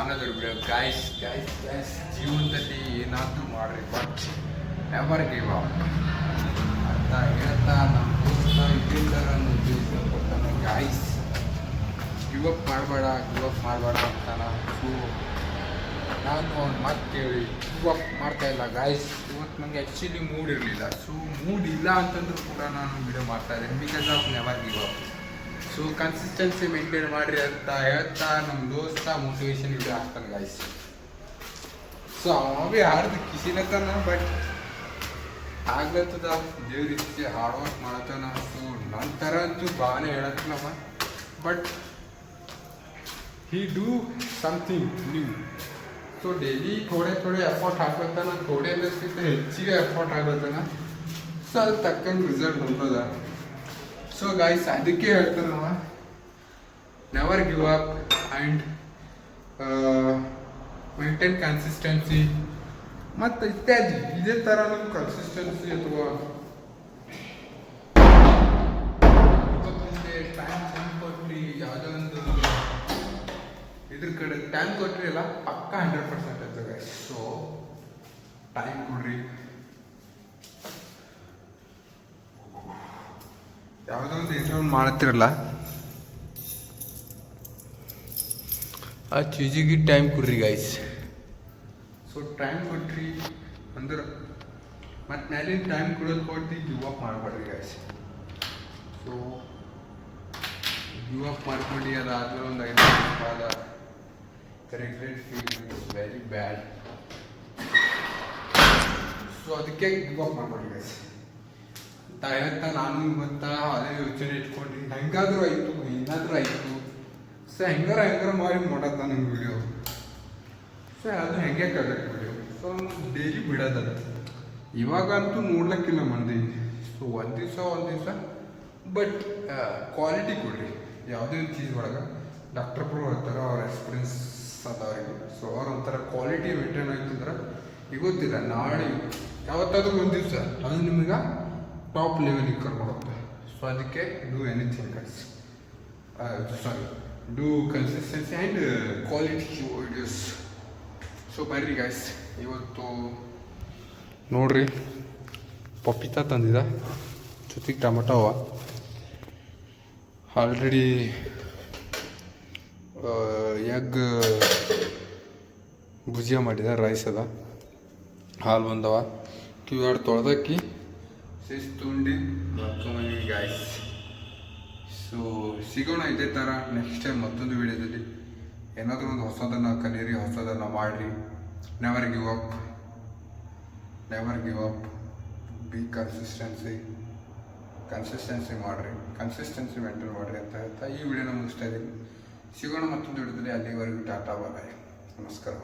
Another video guys ಜೀವನದಲ್ಲಿ ಏನಾದರೂ ಮಾಡ್ರಿ ಬಟ್ ನೆವರ್ ಗಿವ್ ಅಪ್ ಅಂತ ಹೇಳ್ತಾ ನಮ್ಮ ದೋಸ್ತ ಇಲ್ಲಿಂದರ ಕೊಡ್ತಾನೆ ಗೈಸ್. ಗಿವ್ ಅಪ್ ಮಾಡಬೇಡ ಅಂತಾನ. ಸೊ ನಾನು ಅವ್ನು ಮಾತು ಕೇಳಿ ಗಿವ್ ಅಪ್ ಮಾಡ್ತಾಯಿಲ್ಲ ಗೈಸ್. ಇವತ್ತು ನನಗೆ ಆ್ಯಕ್ಚುಲಿ ಮೂಡ್ ಇರಲಿಲ್ಲ. ಸೊ ಮೂಡ್ ಇಲ್ಲ ಅಂತಂದ್ರೂ ಕೂಡ ನಾನು ವಿಡಿಯೋ ಮಾಡ್ತಾಯಿದ್ದೀನಿ because of never give up. So consistency maintain ಮಾಡಿರಿ ಅಂತ ಹೇಳ್ತಾ ನಮ್ಮ ದೋಸ್ತ ಮೋಟಿವೇಶನ್ ವಿಡಿಯೋ ಆಗ್ತಾನೆ ಗೈಸ್. ಸೊ ಅವೇ ಹಾಡ್ದು ಕಿಸಿಲತ್ತಾನ ಬಟ್ ಆಗ್ಲತ್ತದ ದೇವ್ರ ರೀತಿ ಹಾರ್ಡ್ ವರ್ಕ್ ಮಾಡತ್ತಾನ. ಸೊ ನನ್ನ ಥರ ಅಂತೂ ಭಾವನೆ ಹೇಳತ್ತಲ್ಲಮ್ಮ but he do something new. So daily ಥೋಡೆ ಎಫರ್ಟ್ ಹಾಕ್ಲತ್ತಾನ. ಥೋಡೆ ಅನ್ನೋದಕ್ಕಿಂತ ಹೆಚ್ಚಿಗೆ ಎಫರ್ಟ್ ಆಗ್ಲತ್ತಾನ. ಸೊ ಅದು ತಕ್ಕಂಗೆ ರಿಸಲ್ಟ್ ಹೊಂದದ. ಸೊ ಗೈಸ್ ಅದಕ್ಕೆ ಹೇಳ್ತಾರೆ ನಾವು never give up and maintain consistency ಮತ್ತು ಇತ್ಯಾದಿ. ಇದೇ ಥರ ನಮ್ಮ ಕನ್ಸಿಸ್ಟೆನ್ಸಿ ಅಥವಾ ಟೈಮ್ ಚೆಂದ ಕೊಟ್ರಿ ಯಾವುದೋ ಒಂದು ಇದ್ರ ಕಡೆ ಟೈಮ್ ಕೊಟ್ರಿ ಅಲ್ಲ ಪಕ್ಕ 100% ಆಯ್ತು ಗೈಸ್. ಸೊ ಟೈಮ್ ಕೊಡ್ರಿ. ಯಾವುದೋ ಒಂದು ಏನೋ ಮಾಡ್ತಿರಲ್ಲ ಆ ಚೀಜಿಗೆ ಟೈಮ್ ಕೊಡ್ರಿ ಗೈಸ್. ಸೊ ಟೈಮ್ ಕೊಟ್ರಿ ಅಂದ್ರೆ ಮತ್ತು ಮೇಲಿನ ಟೈಮ್ ಕೊಡೋದು ಕೊಟ್ಟು ಗಿವ್ ಅಪ್ ಮಾಡಬೇಡ್ರಿ ಗೈಸ್. ಸೊ ಗಿವ್ ಅಪ್ ಮಾಡ್ಕೊಂಡು ಅದಾದ್ಮೇಲೆ ಒಂದು 5 ನಿಮಿಷ ಬಾದ regret feel it's very bad. So ಅದಕ್ಕೆ ಗಿವ್ ಅಪ್ ಮಾಡಬೇಡ್ರಿ ಗೈಸ್ ಅಂತ ಹೇಳ್ತಾ ನಾನು ಇವತ್ತು ಅದೇ ಯೋಚನೆ ಇಟ್ಕೊಂಡು ಹೆಂಗಾದ್ರೂ ಆಯಿತು ಏನಾದರೂ ಆಯಿತು. ಸೊ ಹೆಂಗಾರ ಮಾಡಿ ಮಾಡೋದ ನಂಗೆ ವಿಡಿಯೋ. ಸೊ ಅದು ಹೆಂಗೆ ಕರೆಕ್ಟ್ ವಿಡಿಯೋ. ಸೊ ಡೈಲಿ ಬಿಡೋದಲ್ಲ ಇವಾಗಂತೂ ನೋಡ್ಲಿಕ್ಕಿಲ್ಲ ಮಂದಿ. ಸೊ ಒಂದು ದಿವಸ ಬಟ್ ಕ್ವಾಲಿಟಿ ಕೊಡ್ರಿ ಯಾವುದೇ ಒಂದು ಚೀಸ್ ಒಳಗೆ. ಡಾಕ್ಟರ್ ಪ್ರೋ ಹೇಳ್ತಾರೆ ಅವ್ರ ಎಕ್ಸ್ಪೀರಿಯನ್ಸ್ ಅದವ್ರಿಗೆ. ಸೊ ಅವ್ರ ಒಂಥರ ಕ್ವಾಲಿಟಿ ಮೇಂಟೈನ್ ಆಯ್ತಂದ್ರೆ ಈಗ ಗೊತ್ತಿಲ್ಲ ನಾಳೆ ಯಾವತ್ತಾದ್ರೂ ಒಂದು ದಿವಸ ಅದು ನಿಮಗೆ ಟಾಪ್ ಲೆವೆಲಿಗೆ ಕರ್ಕೊಂಡೋಗ್ತದೆ. ಸೊ ಅದಕ್ಕೆ do anything guys. Do consistency and quality videos. So ಬರ್ರಿ ಗೈಸ್ ಇವತ್ತು ನೋಡ್ರಿ ಪಪ್ಪಿತಾ ತಂದಿದ ಜೊತೆಗೆ ಟೊಮಟೊ ಅವ. ಆಲ್ರೆಡಿ ಎಗ್ ಭುಜಿಯಾ ಮಾಡಿದ, ರೈಸ್ ಅದ, ಹಾಲು ಬಂದವ, ಕಿವ್ಯಾಡು ತೊಳೆದಕ್ಕಿ ತುಂಡಿ ಬರ್ಕೊಂಬಂದಿವಿ ಗಾಯ್ಸ್. ಸೊ ಸಿಗೋಣ ಇದೇ ಥರ ನೆಕ್ಸ್ಟ್ ಟೈಮ್ ಮತ್ತೊಂದು ವಿಡಿಯೋದಲ್ಲಿ. ಏನಾದರೂ ಒಂದು ಹೊಸದನ್ನು ಕಲೀರಿ, ಹೊಸದನ್ನು ಮಾಡಿರಿ. Never give up B consistency ಮಾಡಿರಿ, ಕನ್ಸಿಸ್ಟೆನ್ಸಿ ಮೇಂಟೈನ್ ಮಾಡಿರಿ ಅಂತ ಹೇಳ್ತಾ ಈ ವಿಡಿಯೋನ ಮುಗಿಸ್ತಾ ಇದ್ದೀನಿ. ಸಿಗೋಣ ಮತ್ತೊಂದು ವಿಡಿಯೋದಲ್ಲಿ. ಅಲ್ಲಿವರೆಗೂ ಟಾಟಾ ಬಾಯ್, ನಮಸ್ಕಾರ.